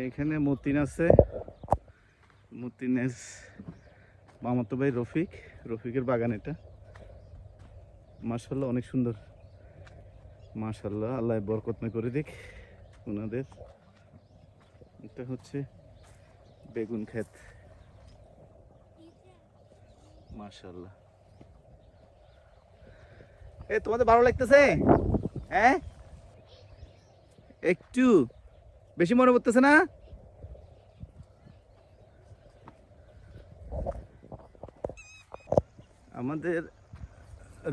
এখানে মতিন আছে, মতিনের মামাতো ভাই রফিকের বাগান এটা। মাশাআল্লাহ অনেক সুন্দর, মাশাআল্লাহ, আল্লাহ বরকতময় করে দিক ওনাদের। এটা হচ্ছে বেগুন ক্ষেত, মাশাআল্লাহ। তোমাদের ভালো লাগতেছে? হ্যাঁ, একটু বেশি মনে পড়তেছে না? আমাদের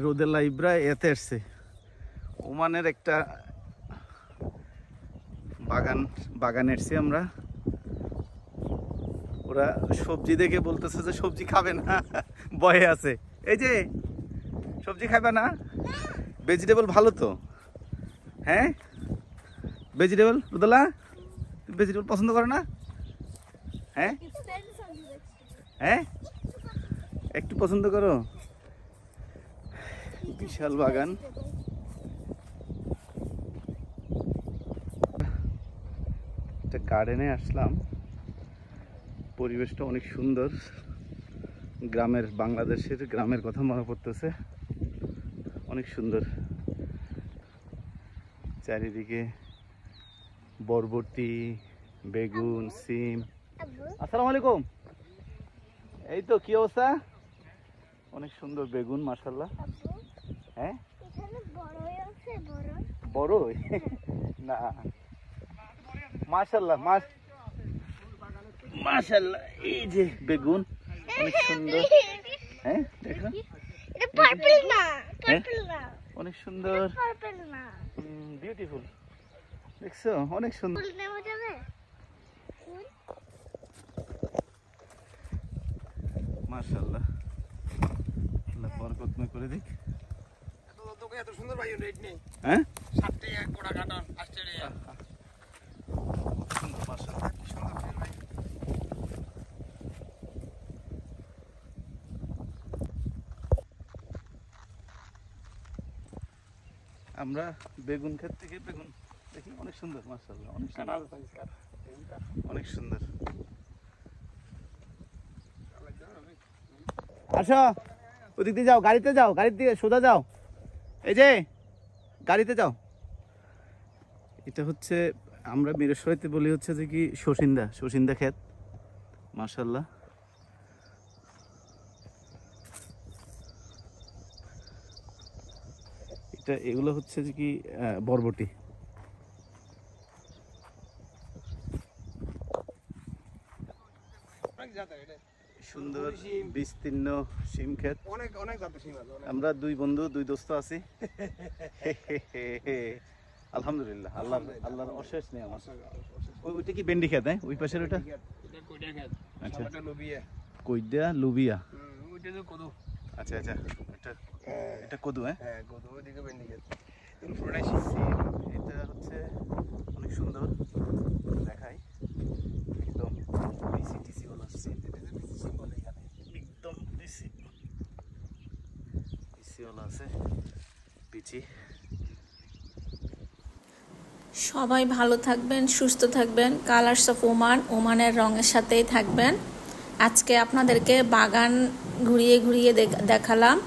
রোদে লাইব্রা এতে আসছে, ওমানের একটা বাগান এসছি আমরা। ওরা সবজি দেখে বলতেছে যে সবজি খাবে না, ভয়ে আছে। এই যে সবজি খাবে না, ভেজিটেবল ভালো তো। হ্যাঁ, ভেজিটেবল, রুদলা ভেজিটেবল পছন্দ করে না? হ্যাঁ হ্যাঁ, একটু পছন্দ করো। বিশাল বাগান। একটা গার্ডেনে আসলাম, পরিবেশটা অনেক সুন্দর। গ্রামের, বাংলাদেশের গ্রামের কথা মনে পড়তেছে, অনেক সুন্দর। চারিদিকে বরবটি, বেগুন, সিম। আসসালামু আলাইকুম। এই তো, কি অবস্থা? অনেক সুন্দর বেগুন, মাশাআল্লাহ। হ্যাঁ, বড় না, মাশাআল্লাহ মাশাআল্লাহ। এই যে বেগুন অনেক সুন্দর। হ্যাঁ দেখো, অনেক সুন্দর, বিউটিফুল। দেখছো, অনেক সুন্দর। মাশাআল্লাহ, আল্লাহ বরকতময় করে দিক। এত সুন্দর ভাই রেট নেই। হ্যাঁ, 60 টাকা কোড়া কাটন অস্ট্রেলিয়া। সুন্দর, মাশাআল্লাহ, কি সুন্দর ভাই। আমরা বেগুন ক্ষেত থেকে বেগুন দেখি, অনেক সুন্দর, মাশাআল্লাহ, অনেক সুন্দর, অনেক সুন্দর। আসো, ওদিক দিয়ে যাও, গাড়িতে যাও, গাড়ির দিয়ে সোজা যাও। এই যে গাড়িতে যাও। এটা হচ্ছে, আমরা মিরসরাইতে বলি হচ্ছে যে কি শশিন্দা ক্ষেত, মাশাআল্লাহ। এগুলো হচ্ছে যে কি বরবটি। সুন্দর বিস্তীর্ণ শিম ক্ষেত। আমরা দুই বন্ধু, দুই দোস্ত আছি। আলহামদুলিল্লাহ, আল্লাহর অশেষ নিয়ামত। ওইটা কি ভেন্ডি ক্ষেত? হ্যাঁ, ওই পাশের ওটা আচ্ছা, কইডা লুবিয়া। আচ্ছা আচ্ছা, এটা কদু। হ্যাঁ, এটা হচ্ছে অনেক সুন্দর দেখায়, একদম ডিসি বলা, একদম ডিসি বলা আছে, পিচি। সবাই ভালো থাকবেন, সুস্থ থাকবেন। কালার্স অফ ওমান, ওমানের রঙের সাথেই থাকবেন। আজকে আপনাদেরকে বাগান ঘুরিয়ে দেখালাম।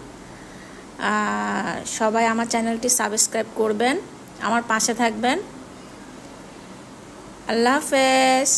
সবাই আমার চ্যানেলটি সাবস্ক্রাইব করবেন, আমার পাশে থাকবেন। আল্লাহ হাফেজ।